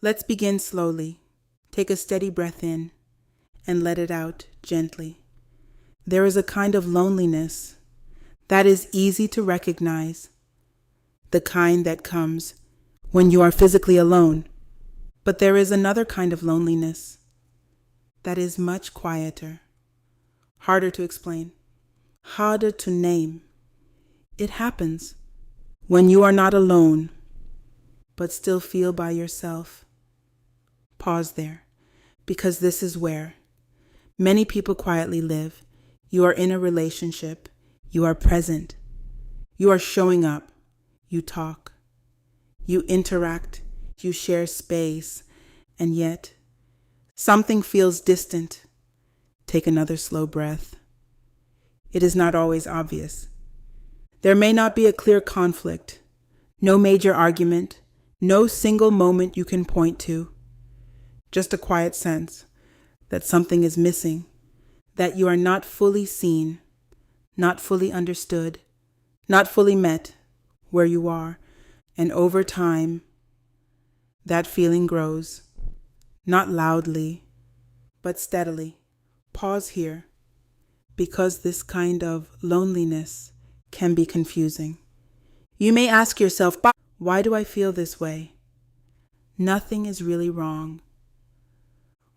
Let's begin slowly. Take a steady breath in and let it out gently. There is a kind of loneliness that is easy to recognize, the kind that comes when you are physically alone. But there is another kind of loneliness that is much quieter, harder to explain, harder to name. It happens when you are not alone, but still feel by yourself. Pause there, because this is where many people quietly live. You are in a relationship. You are present. You are showing up. You talk. You interact. You share space. And yet, something feels distant. Take another slow breath. It is not always obvious. There may not be a clear conflict, no major argument, no single moment you can point to. Just a quiet sense that something is missing, that you are not fully seen, not fully understood, not fully met where you are. And over time, that feeling grows, not loudly, but steadily. Pause here, because this kind of loneliness can be confusing. You may ask yourself, why do I feel this way? Nothing is really wrong.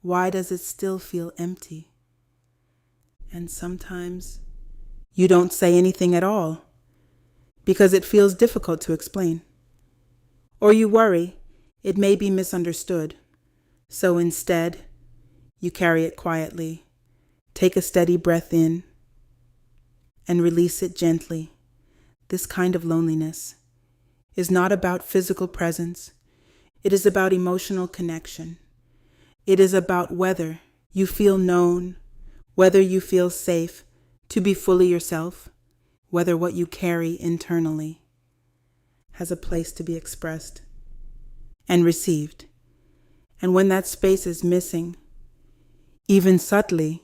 Why does it still feel empty? And sometimes you don't say anything at all because it feels difficult to explain. Or you worry it may be misunderstood. So instead, you carry it quietly. Take a steady breath in and release it gently. This kind of loneliness is not about physical presence. It is about emotional connection. It is about whether you feel known, whether you feel safe to be fully yourself, whether what you carry internally has a place to be expressed and received. And when that space is missing, even subtly,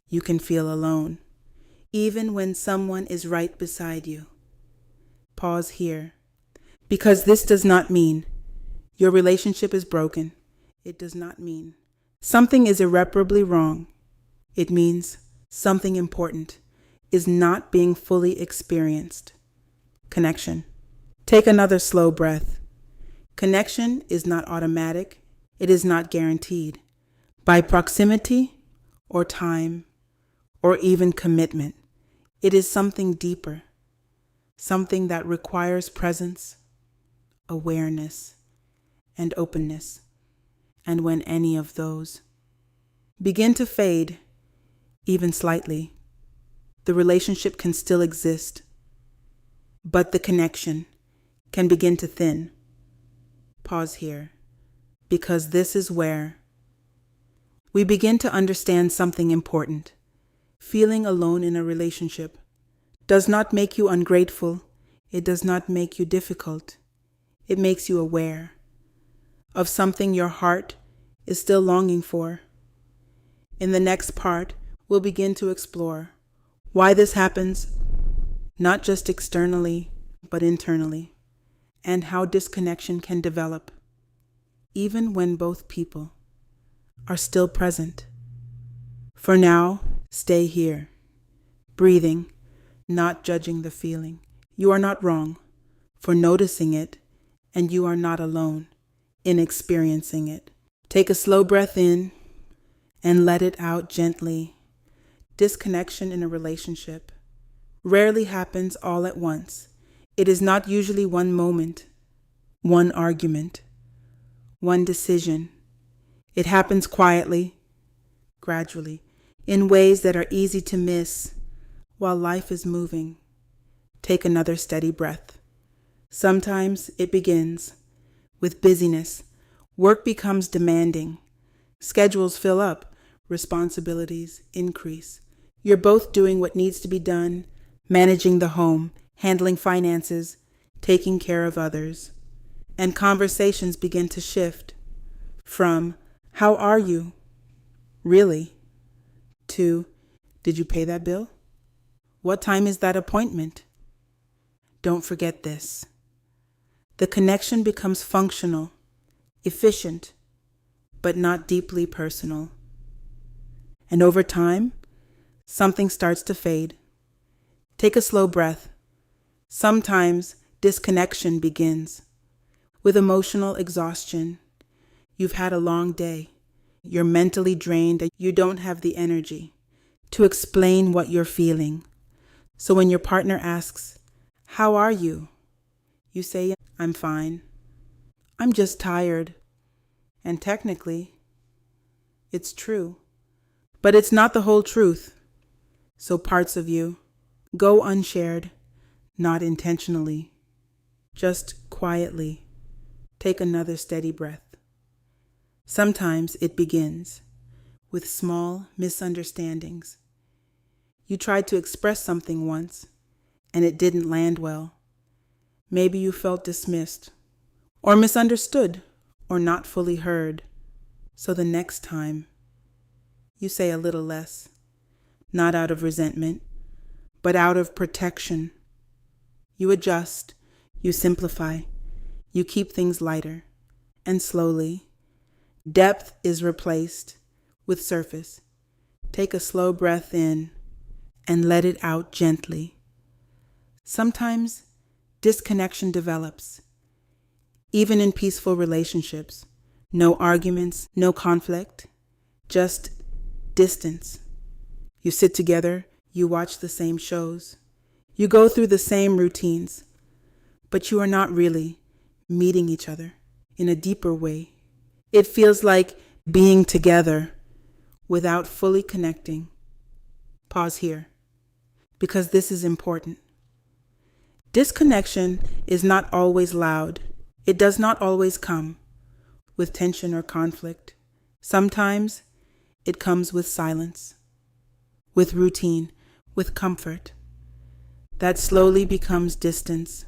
you can feel alone, even when someone is right beside you. Pause here, because this does not mean your relationship is broken. It does not mean something is irreparably wrong. It means something important is not being fully experienced. Connection. Take another slow breath. Connection is not automatic. It is not guaranteed by proximity or time or even commitment. It is something deeper, something that requires presence, awareness, and openness. And when any of those begin to fade, even slightly, the relationship can still exist, but the connection can begin to thin. Pause here, because this is where we begin to understand something important. Feeling alone in a relationship does not make you ungrateful. It does not make you difficult. It makes you aware of something your heart is still longing for. In the next part, we'll begin to explore why this happens, not just externally, but internally, and how disconnection can develop, even when both people are still present. For now, stay here, breathing, not judging the feeling. You are not wrong for noticing it, and you are not alone in experiencing it. Take a slow breath in and let it out gently. Disconnection in a relationship rarely happens all at once. It is not usually one moment, one argument, one decision. It happens quietly, gradually, in ways that are easy to miss while life is moving. Take another steady breath. Sometimes it begins with busyness. Work becomes demanding. Schedules fill up. Responsibilities increase. You're both doing what needs to be done, managing the home, handling finances, taking care of others. And conversations begin to shift from, "How are you? Really?" to, "Did you pay that bill? What time is that appointment?" Don't forget this. The connection becomes functional efficient, but not deeply personal. And over time, something starts to fade. Take a slow breath. Sometimes disconnection begins with emotional exhaustion. You've had a long day. You're mentally drained and you don't have the energy to explain what you're feeling. So when your partner asks, "How are you?" you say, "I'm fine. I'm just tired." And technically, it's true. But it's not the whole truth. So parts of you go unshared, not intentionally. Just quietly take another steady breath. Sometimes it begins with small misunderstandings. You tried to express something once, and it didn't land well. Maybe you felt dismissed, or misunderstood, or not fully heard. So the next time, you say a little less, not out of resentment, but out of protection. You adjust, you simplify, you keep things lighter, and slowly, depth is replaced with surface. Take a slow breath in and let it out gently. Sometimes disconnection develops, even in peaceful relationships. No arguments, no conflict, just distance. You sit together, you watch the same shows, you go through the same routines, but you are not really meeting each other in a deeper way. It feels like being together without fully connecting. Pause here, because this is important. Disconnection is not always loud. It does not always come with tension or conflict. Sometimes it comes with silence, with routine, with comfort. That slowly becomes distance.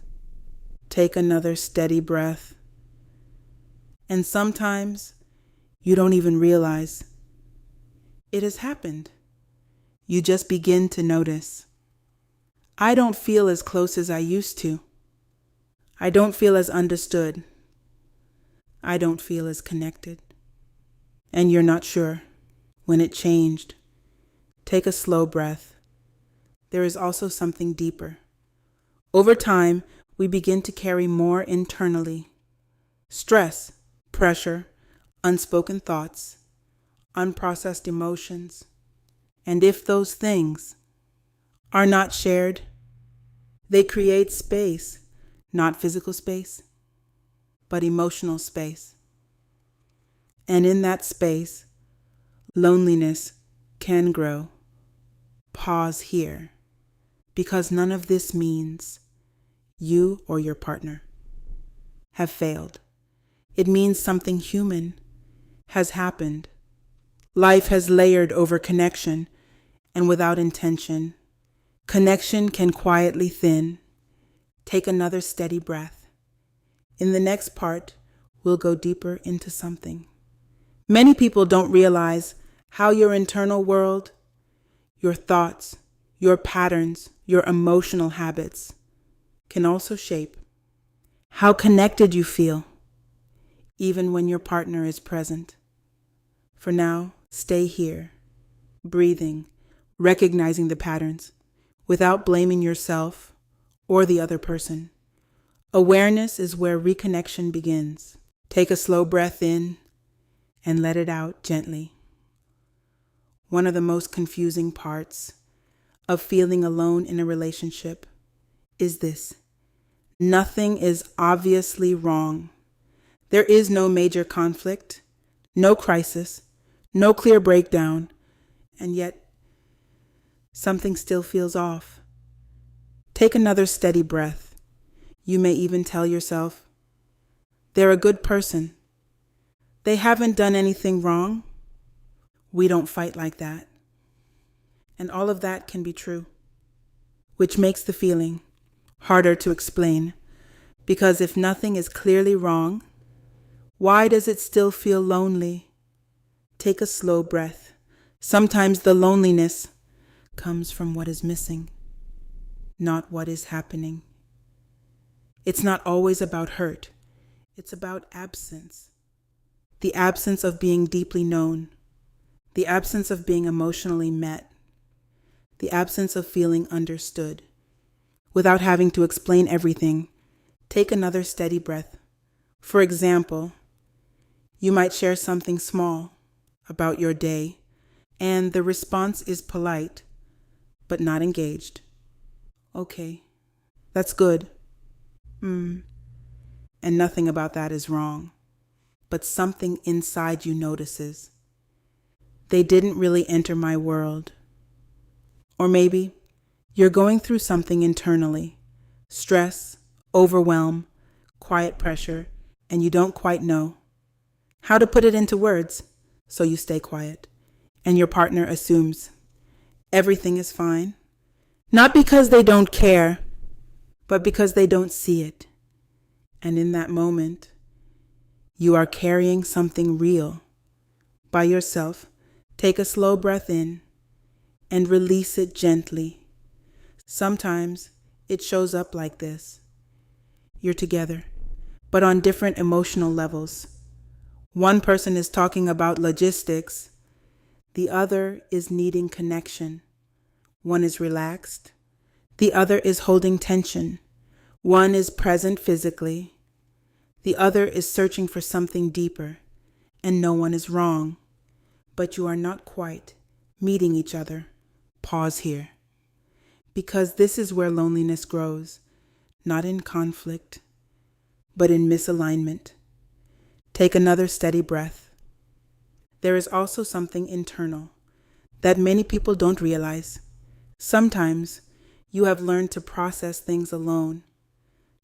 Take another steady breath. And sometimes you don't even realize it has happened. You just begin to notice. I don't feel as close as I used to. I don't feel as understood. I don't feel as connected. And you're not sure when it changed. Take a slow breath. There is also something deeper. Over time, we begin to carry more internally. Stress, pressure, unspoken thoughts, unprocessed emotions. And if those things are not shared, they create space, not physical space, but emotional space. And in that space, loneliness can grow. Pause here, because none of this means you or your partner have failed. It means something human has happened. Life has layered over connection, and without intention, connection can quietly thin. Take another steady breath. In the next part, we'll go deeper into something. Many people don't realize how your internal world, your thoughts, your patterns, your emotional habits can also shape how connected you feel, even when your partner is present. For now, stay here, breathing, recognizing the patterns, without blaming yourself or the other person. Awareness is where reconnection begins. Take a slow breath in and let it out gently. One of the most confusing parts of feeling alone in a relationship is this. Nothing is obviously wrong. There is no major conflict, no crisis, no clear breakdown, and yet something still feels off. Take another steady breath. You may even tell yourself, they're a good person. They haven't done anything wrong. We don't fight like that. And all of that can be true, which makes the feeling harder to explain. Because if nothing is clearly wrong, why does it still feel lonely? Take a slow breath. Sometimes the loneliness comes from what is missing, not what is happening. It's not always about hurt. It's about absence. the absence of being deeply known, the absence of being emotionally met, the absence of feeling understood. Without having to explain everything, take another steady breath. For example, you might share something small about your day, and the response is polite, but not engaged. Okay, that's good. And nothing about that is wrong, but something inside you notices. They didn't really enter my world. Or maybe you're going through something internally, stress, overwhelm, quiet pressure, and you don't quite know how to put it into words, so you stay quiet, and your partner assumes everything is fine, not because they don't care, but because they don't see it. And in that moment, you are carrying something real. By yourself, take a slow breath in and release it gently. Sometimes it shows up like this. You're together, but on different emotional levels. One person is talking about logistics. The other is needing connection. One is relaxed. The other is holding tension. One is present physically. The other is searching for something deeper. And no one is wrong. But you are not quite meeting each other. Pause here. Because this is where loneliness grows, not in conflict, but in misalignment. Take another steady breath. There is also something internal that many people don't realize. Sometimes you have learned to process things alone,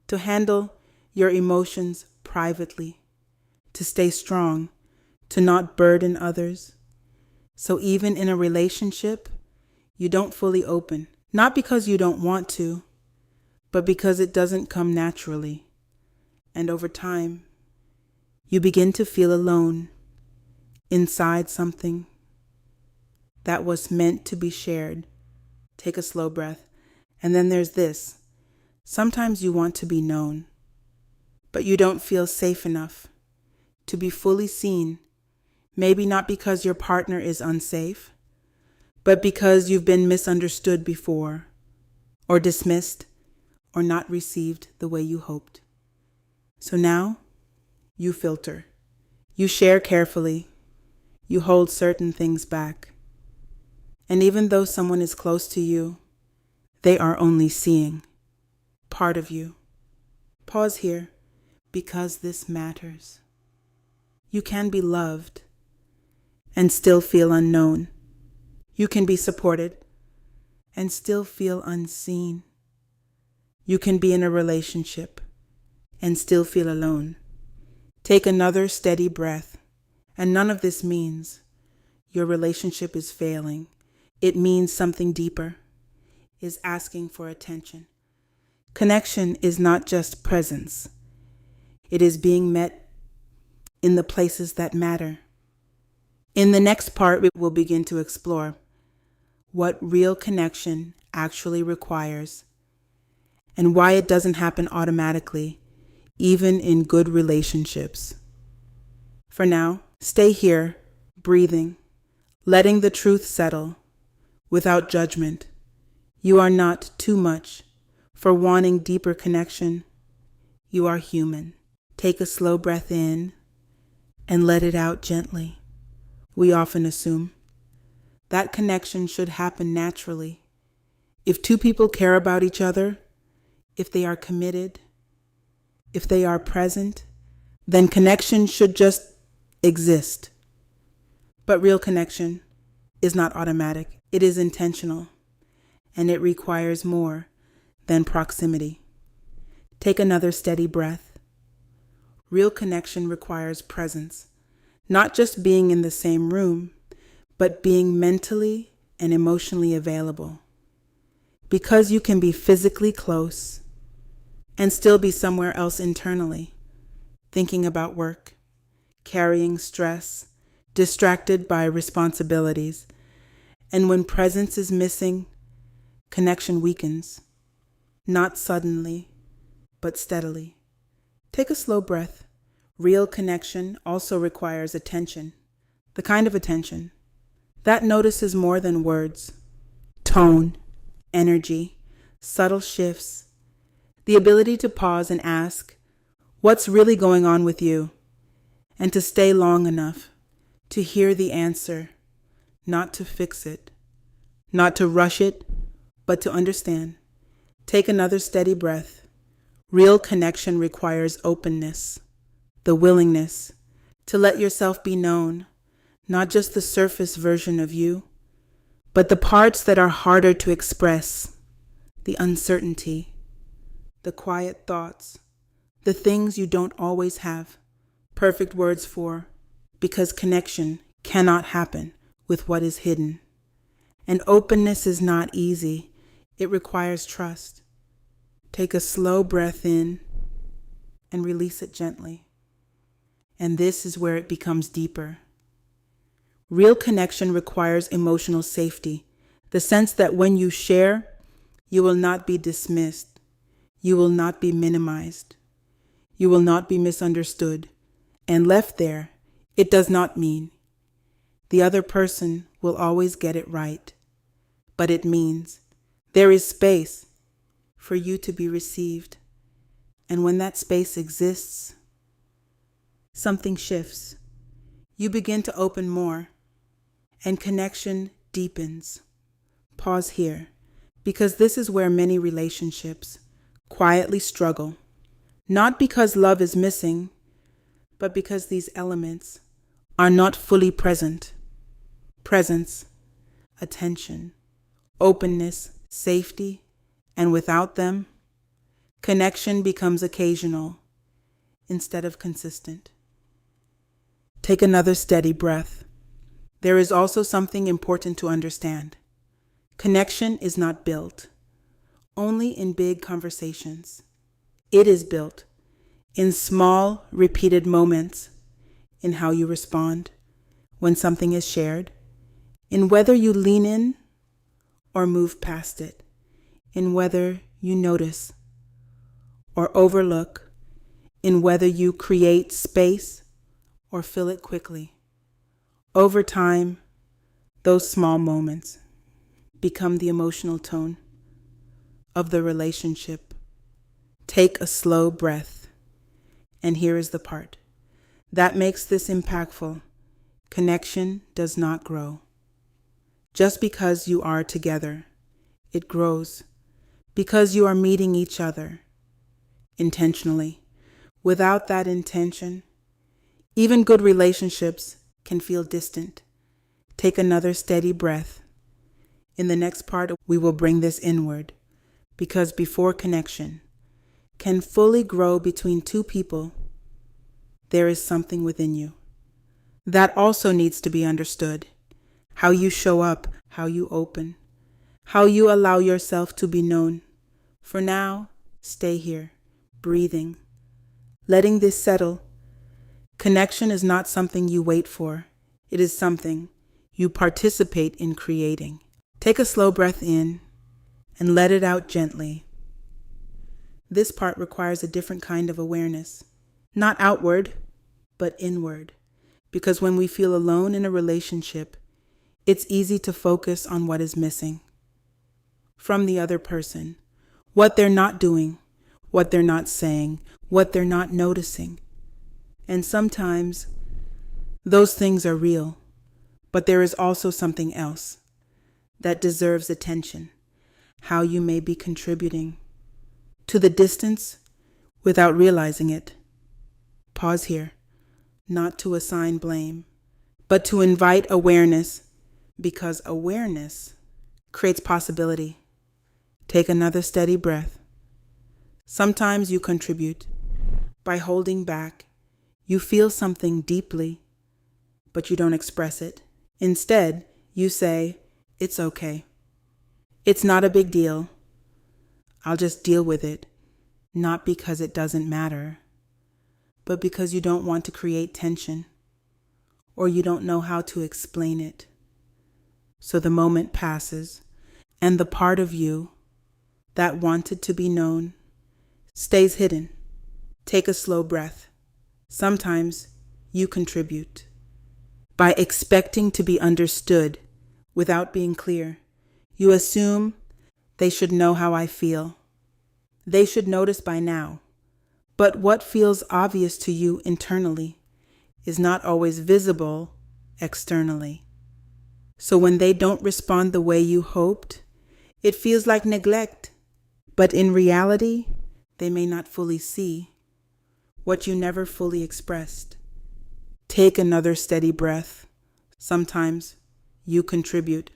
to handle your emotions privately, to stay strong, to not burden others. So even in a relationship, you don't fully open, not because you don't want to, but because it doesn't come naturally. And over time, you begin to feel alone inside something that was meant to be shared. Take a slow breath. And then there's this. Sometimes you want to be known, but you don't feel safe enough to be fully seen. Maybe not because your partner is unsafe, but because you've been misunderstood before, or dismissed, or not received the way you hoped. So now, you filter. You share carefully. You hold certain things back. And even though someone is close to you, they are only seeing part of you. Pause here, because this matters. You can be loved and still feel unknown. You can be supported and still feel unseen. You can be in a relationship and still feel alone. Take another steady breath. And none of this means your relationship is failing. It means something deeper is asking for attention. Connection is not just presence. It is being met in the places that matter. In the next part, we will begin to explore what real connection actually requires and why it doesn't happen automatically, even in good relationships. For now, stay here, breathing, letting the truth settle, without judgment. You are not too much for wanting deeper connection. You are human. Take a slow breath in and let it out gently. We often assume that connection should happen naturally. If two people care about each other, if they are committed, if they are present, then connection should just exist. But real connection is not automatic. It is intentional, and it requires more than proximity. Take another steady breath. Real connection requires presence, not just being in the same room, but being mentally and emotionally available. Because you can be physically close and still be somewhere else internally, thinking about work, carrying stress, distracted by responsibilities. And when presence is missing, connection weakens, not suddenly, but steadily. Take a slow breath. Real connection also requires attention, the kind of attention that notices more than words, tone, energy, subtle shifts, the ability to pause and ask, what's really going on with you? And to stay long enough to hear the answer, not to fix it, not to rush it, but to understand. Take another steady breath. Real connection requires openness, the willingness to let yourself be known, not just the surface version of you, but the parts that are harder to express, the uncertainty, the quiet thoughts, the things you don't always have perfect words for, because connection cannot happen with what is hidden. And openness is not easy. It requires trust. Take a slow breath in and release it gently. And this is where it becomes deeper. Real connection requires emotional safety, the sense that when you share, you will not be dismissed. You will not be minimized. You will not be misunderstood. And left there, it does not mean the other person will always get it right, but it means there is space for you to be received. And when that space exists, something shifts. You begin to open more, and connection deepens. Pause here, because this is where many relationships quietly struggle, not because love is missing, but because these elements are not fully present. Presence, attention, openness, safety, and without them, connection becomes occasional instead of consistent. Take another steady breath. There is also something important to understand. Connection is not built only in big conversations. It is built in small, repeated moments, in how you respond when something is shared, in whether you lean in or move past it, in whether you notice or overlook, in whether you create space or fill it quickly. Over time, those small moments become the emotional tone of the relationship. Take a slow breath. And here is the part that makes this impactful. Connection does not grow just because you are together. It grows because you are meeting each other intentionally. Without that intention, even good relationships can feel distant. Take another steady breath. In the next part, we will bring this inward, because before connection can fully grow between two people, there is something within you that also needs to be understood. How you show up, how you open, how you allow yourself to be known. For now, stay here, breathing, letting this settle. Connection is not something you wait for. It is something you participate in creating. Take a slow breath in and let it out gently. This part requires a different kind of awareness, not outward, but inward. Because when we feel alone in a relationship, it's easy to focus on what is missing from the other person, what they're not doing, what they're not saying, what they're not noticing. And sometimes those things are real, but there is also something else that deserves attention, how you may be contributing to the distance without realizing it. Pause here, not to assign blame, but to invite awareness, because awareness creates possibility. Take another steady breath. Sometimes you contribute by holding back. You feel something deeply, but you don't express it. Instead, you say, "It's okay. It's not a big deal. I'll just deal with it," not because it doesn't matter, but because you don't want to create tension, or you don't know how to explain it. So the moment passes, and the part of you that wanted to be known stays hidden. Take a slow breath. Sometimes you contribute by expecting to be understood without being clear. You assume they should know how I feel. They should notice by now. But what feels obvious to you internally is not always visible externally. So when they don't respond the way you hoped, it feels like neglect. But in reality, they may not fully see what you never fully expressed. Take another steady breath. Sometimes you contribute.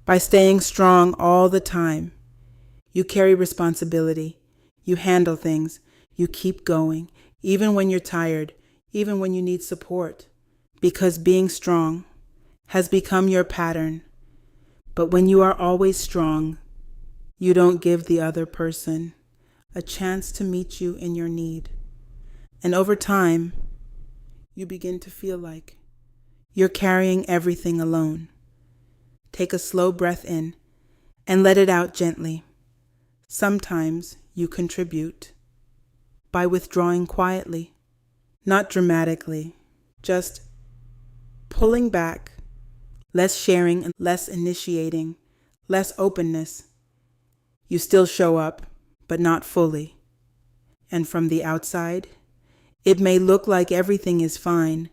By staying strong all the time, you carry responsibility. You handle things. You keep going, even when you're tired, even when you need support, because being strong has become your pattern. But when you are always strong, you don't give the other person a chance to meet you in your need. And over time, you begin to feel like you're carrying everything alone. Take a slow breath in and let it out gently. Sometimes you contribute by withdrawing quietly, not dramatically, just pulling back, less sharing, less initiating, less openness. You still show up, but not fully. And from the outside, it may look like everything is fine,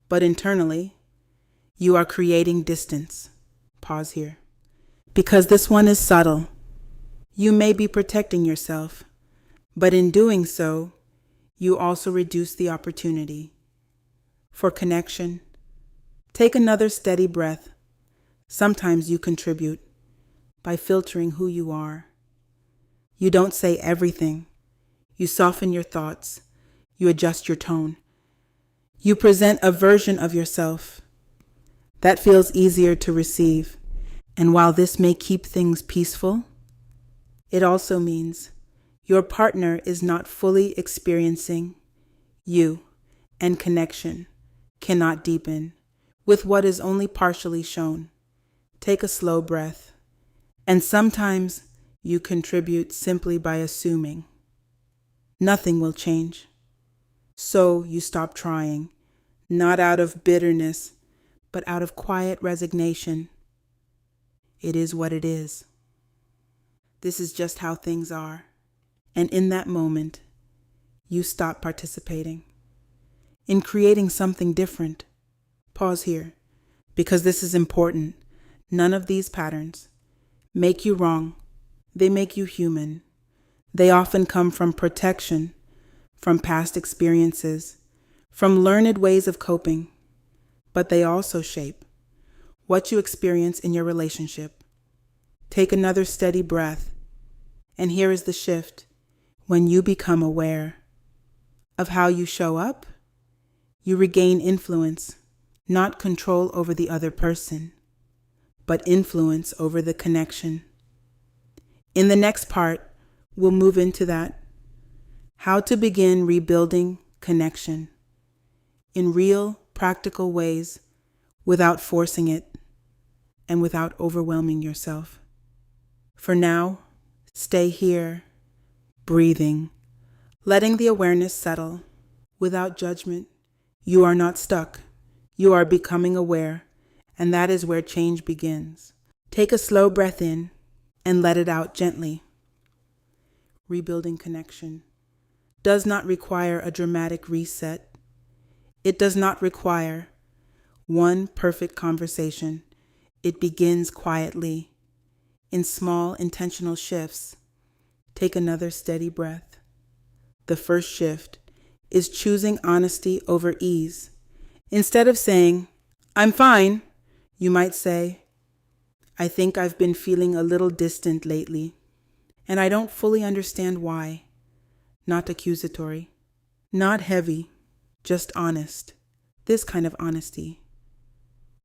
but internally, you are creating distance. Pause here. Because this one is subtle. You may be protecting yourself, but in doing so, you also reduce the opportunity for connection. Take another steady breath. Sometimes you contribute by filtering who you are. You don't say everything. You soften your thoughts. You adjust your tone. You present a version of yourself that feels easier to receive. And while this may keep things peaceful, it also means your partner is not fully experiencing you, and connection cannot deepen with what is only partially shown. Take a slow breath. And sometimes you contribute simply by assuming nothing will change. So you stop trying, not out of bitterness, but out of quiet resignation. It is what it is. This is just how things are. And in that moment, you stop participating in creating something different. Pause here, because this is important. None of these patterns make you wrong. They make you human. They often come from protection, from past experiences, from learned ways of coping. But they also shape what you experience in your relationship. Take another steady breath. And here is the shift. When you become aware of how you show up, you regain influence, not control over the other person, but influence over the connection. In the next part, we'll move into that. How to begin rebuilding connection in real, practical ways without forcing it and without overwhelming yourself. For now, stay here, breathing, letting the awareness settle without judgment. You are not stuck. You are becoming aware, and that is where change begins. Take a slow breath in and let it out gently. Rebuilding connection does not require a dramatic reset. It does not require one perfect conversation. It begins quietly, in small intentional shifts. Take another steady breath. The first shift is choosing honesty over ease. Instead of saying, "I'm fine," you might say, "I think I've been feeling a little distant lately, and I don't fully understand why." Not accusatory, not heavy, just honest. This kind of honesty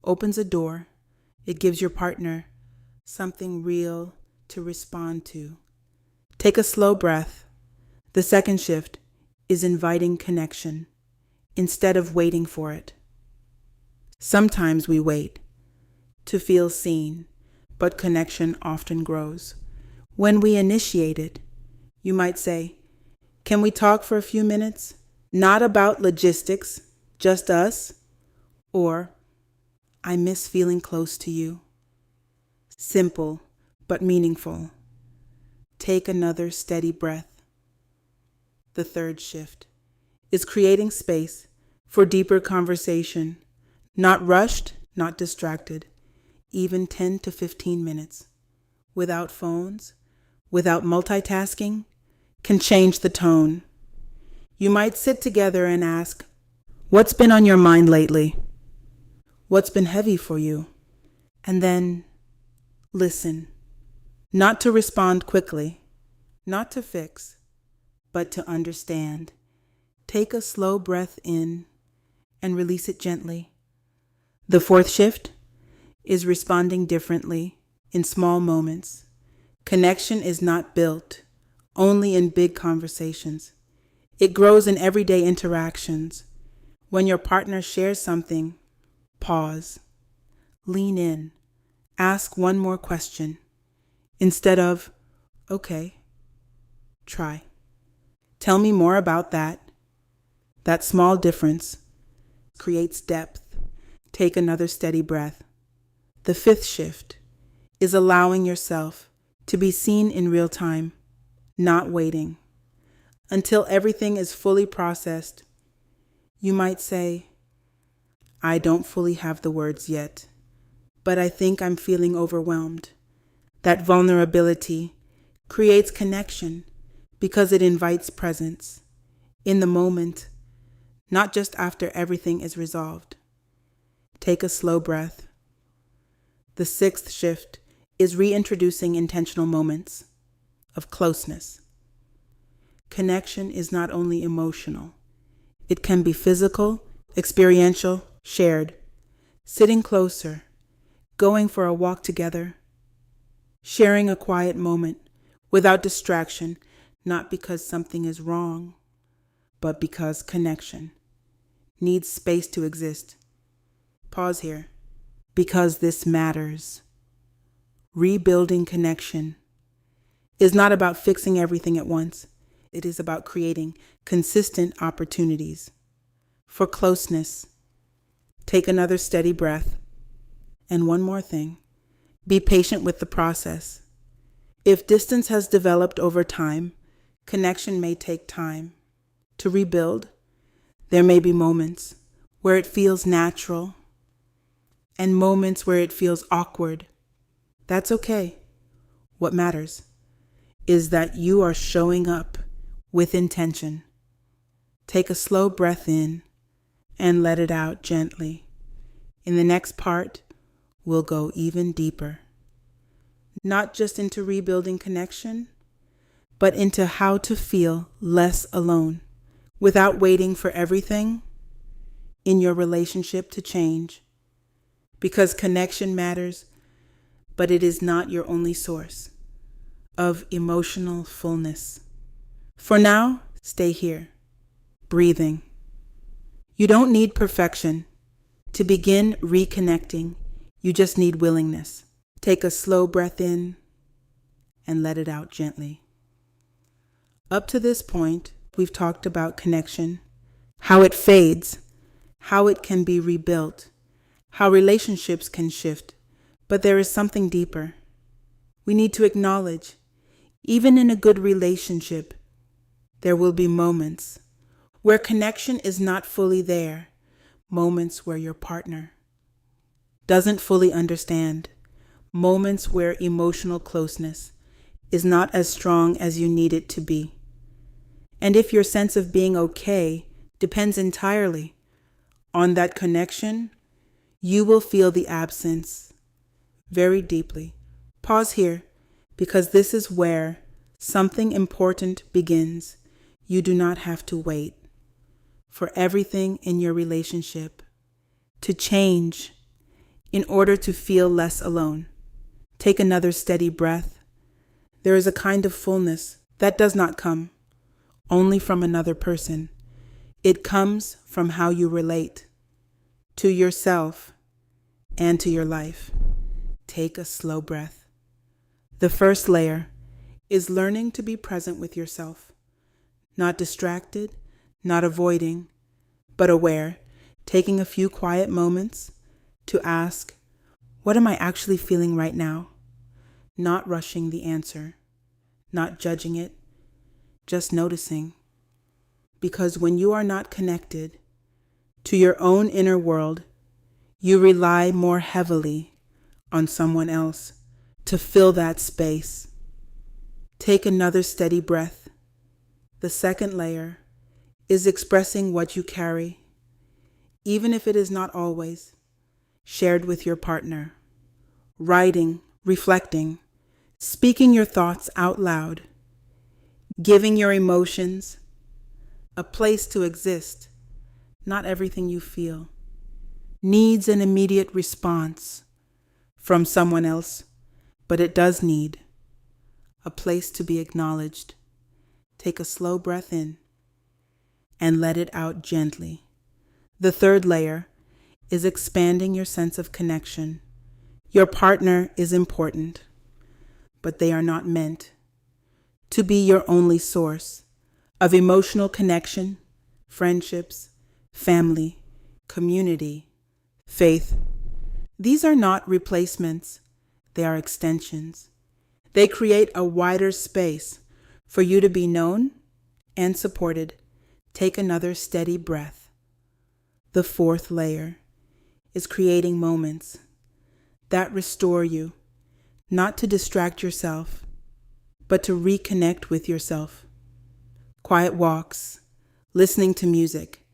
opens a door. It gives your partner something real to respond to. Take a slow breath. The second shift is inviting connection instead of waiting for it. Sometimes we wait to feel seen, but connection often grows when we initiate it. You might say, "Can we talk for a few minutes?" Not about logistics, just us, or I miss feeling close to you. Simple, but meaningful. Take another steady breath. The third shift is creating space for deeper conversation, not rushed, not distracted, even 10 to 15 minutes, without phones, without multitasking, can change the tone. You might sit together and ask, what's been on your mind lately? What's been heavy for you? And then listen, not to respond quickly, not to fix, but to understand. Take a slow breath in and release it gently. The fourth shift is responding differently in small moments. Connection is not built only in big conversations. It grows in everyday interactions. When your partner shares something, pause, lean in, ask one more question instead of, okay, try. Tell me more about that. That small difference creates depth. Take another steady breath. The fifth shift is allowing yourself to be seen in real time, not waiting until everything is fully processed. You might say, I don't fully have the words yet, but I think I'm feeling overwhelmed. That vulnerability creates connection because it invites presence in the moment, not just after everything is resolved. Take a slow breath. The sixth shift is reintroducing intentional moments of closeness. Connection is not only emotional. It can be physical, experiential, shared. Sitting closer, going for a walk together, sharing a quiet moment without distraction, not because something is wrong, but because connection needs space to exist. Pause here, because this matters. Rebuilding connection is not about fixing everything at once. It is about creating consistent opportunities for closeness. Take another steady breath. And one more thing, be patient with the process. If distance has developed over time, connection may take time to rebuild. There may be moments where it feels natural and moments where it feels awkward. That's okay. What matters is that you are showing up with intention. Take a slow breath in and let it out gently. In the next part, we'll go even deeper. Not just into rebuilding connection, but into how to feel less alone without waiting for everything in your relationship to change. Because connection matters, but it is not your only source of emotional fullness. For now, stay here, breathing. You don't need perfection to begin reconnecting. You just need willingness. Take a slow breath in and let it out gently. Up to this point, we've talked about connection, how it fades, how it can be rebuilt, how relationships can shift, but there is something deeper. We need to acknowledge, even in a good relationship, there will be moments where connection is not fully there, moments where your partner doesn't fully understand, moments where emotional closeness is not as strong as you need it to be. And if your sense of being okay depends entirely on that connection, you will feel the absence very deeply. Pause here, because this is where something important begins. You do not have to wait for everything in your relationship to change in order to feel less alone. Take another steady breath. There is a kind of fullness that does not come only from another person. It comes from how you relate to yourself and to your life. Take a slow breath. The first layer is learning to be present with yourself, not distracted, not avoiding, but aware, taking a few quiet moments to ask, what am I actually feeling right now? Not rushing the answer, not judging it, just noticing. Because when you are not connected to your own inner world, you rely more heavily on someone else to fill that space. Take another steady breath. The second layer is expressing what you carry, even if it is not always shared with your partner. Writing, reflecting, speaking your thoughts out loud, giving your emotions a place to exist. Not everything you feel needs an immediate response from someone else, but it does need a place to be acknowledged. Take a slow breath in and let it out gently. The third layer is expanding your sense of connection. Your partner is important, but they are not meant to be your only source of emotional connection, friendships, family, community, faith. These are not replacements, they are extensions. They create a wider space for you to be known and supported. Take another steady breath. The fourth layer is creating moments that restore you, not to distract yourself, but to reconnect with yourself. Quiet walks, listening to music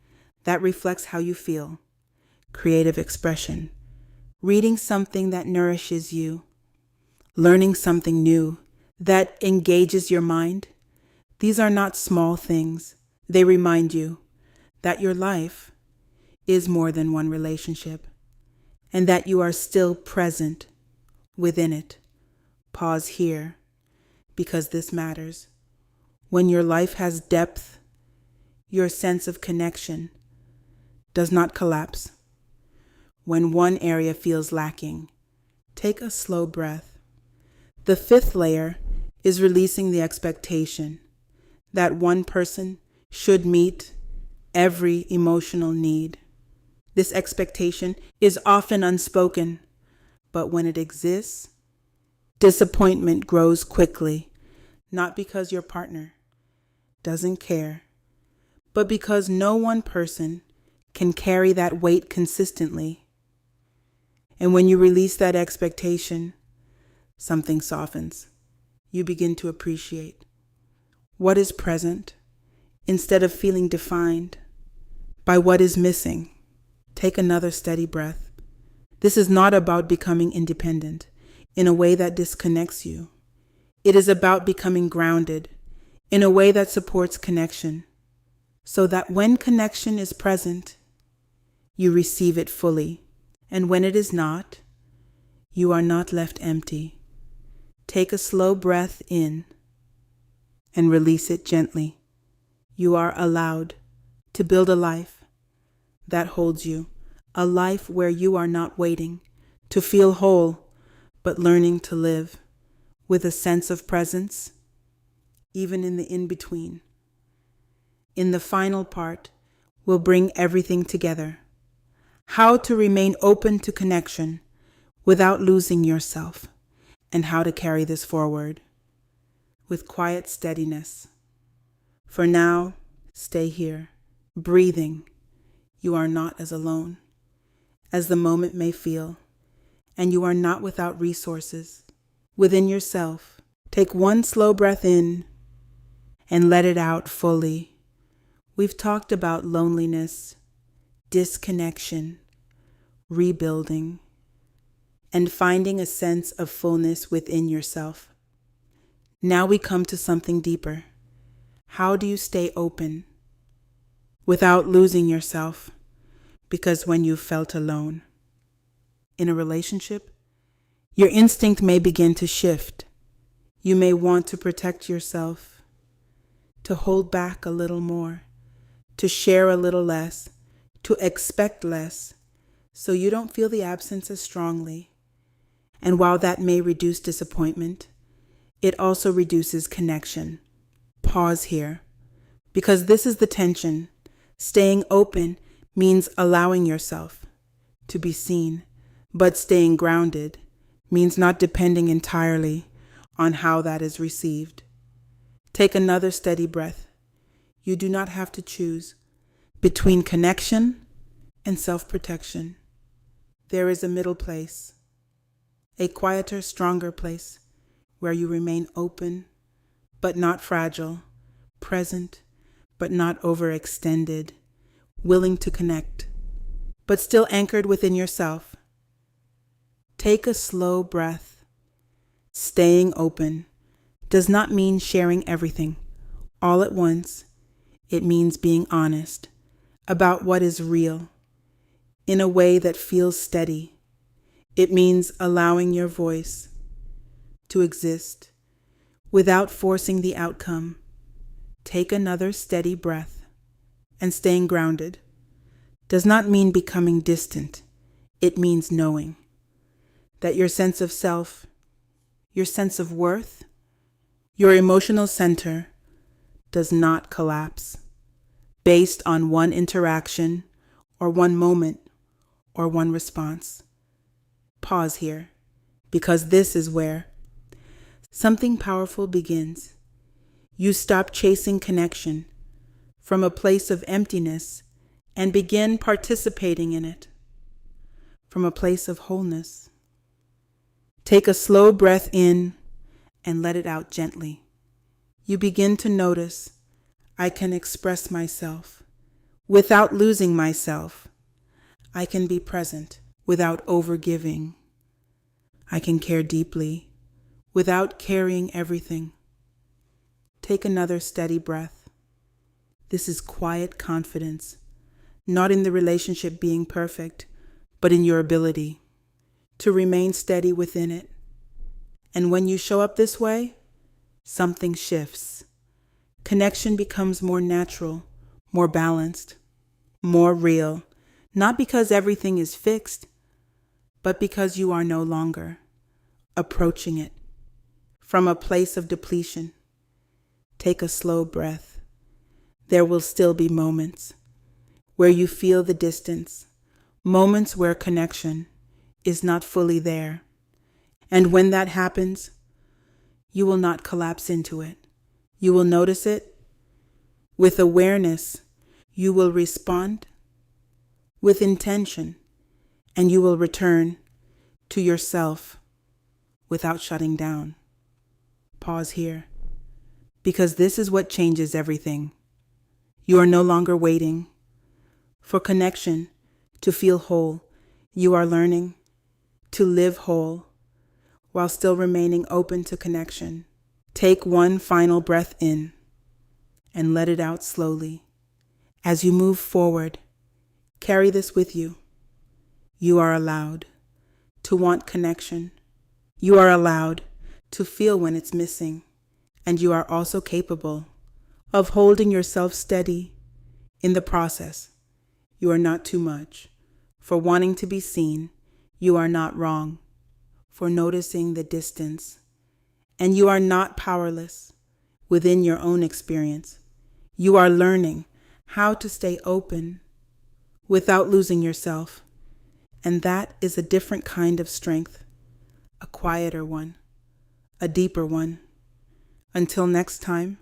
that reflects how you feel, creative expression, reading something that nourishes you, learning something new that engages your mind. These are not small things. They remind you that your life is more than one relationship and that you are still present within it. Pause here because this matters. When your life has depth, your sense of connection does not collapse. When one area feels lacking, take a slow breath. The fifth layer is releasing the expectation that one person should meet every emotional need. This expectation is often unspoken, but when it exists, disappointment grows quickly, not because your partner doesn't care, but because no one person can carry that weight consistently. And when you release that expectation, something softens. You begin to appreciate what is present instead of feeling defined by what is missing. Take another steady breath. This is not about becoming independent in a way that disconnects you. It is about becoming grounded in a way that supports connection, so that when connection is present, you receive it fully. And when it is not, you are not left empty. Take a slow breath in and release it gently. You are allowed to build a life that holds you, a life where you are not waiting to feel whole, but learning to live with a sense of presence, even in the in-between. In the final part, we'll bring everything together. How to remain open to connection without losing yourself, and how to carry this forward with quiet steadiness. For now, stay here, breathing. You are not as alone as the moment may feel, and you are not without resources within yourself. Take one slow breath in and let it out fully. We've talked about loneliness, disconnection, rebuilding, and finding a sense of fullness within yourself. Now we come to something deeper. How do you stay open without losing yourself? Because when you felt alone in a relationship, your instinct may begin to shift. You may want to protect yourself, to hold back a little more, to share a little less, to expect less, so you don't feel the absence as strongly. And while that may reduce disappointment, it also reduces connection. Pause here, because this is the tension Staying open means allowing yourself to be seen, but staying grounded means not depending entirely on how that is received. Take another steady breath. You do not have to choose between connection and self-protection. There is a middle place, a quieter, stronger place where you remain open but not fragile, present but not overextended, willing to connect, but still anchored within yourself. Take a slow breath. Staying open does not mean sharing everything all at once. It means being honest about what is real in a way that feels steady. It means allowing your voice to exist without forcing the outcome. Take another steady breath, and staying grounded does not mean becoming distant. It means knowing that your sense of self, your sense of worth, your emotional center does not collapse based on one interaction or one moment or one response. Pause here, because this is where something powerful begins. You stop chasing connection from a place of emptiness and begin participating in it from a place of wholeness. Take a slow breath in and let it out gently. You begin to notice, I can express myself without losing myself. I can be present without overgiving. I can care deeply without carrying everything. Take another steady breath. This is quiet confidence, not in the relationship being perfect, but in your ability to remain steady within it. And when you show up this way, something shifts. Connection becomes more natural, more balanced, more real, not because everything is fixed, but because you are no longer approaching it from a place of depletion. Take a slow breath. There will still be moments where you feel the distance, moments where connection is not fully there. And when that happens, you will not collapse into it. You will notice it with awareness. You will respond with intention, and you will return to yourself without shutting down. Pause here, because this is what changes everything. You are no longer waiting for connection to feel whole. You are learning to live whole while still remaining open to connection. Take one final breath in and let it out slowly. As you move forward, carry this with you. You are allowed to want connection. You are allowed to feel when it's missing. And you are also capable of holding yourself steady in the process. You are not too much for wanting to be seen. You are not wrong for noticing the distance. And you are not powerless within your own experience. You are learning how to stay open without losing yourself. And that is a different kind of strength, a quieter one, a deeper one. Until next time,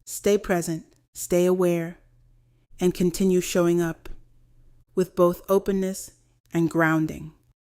stay present, stay aware, and continue showing up with both openness and grounding.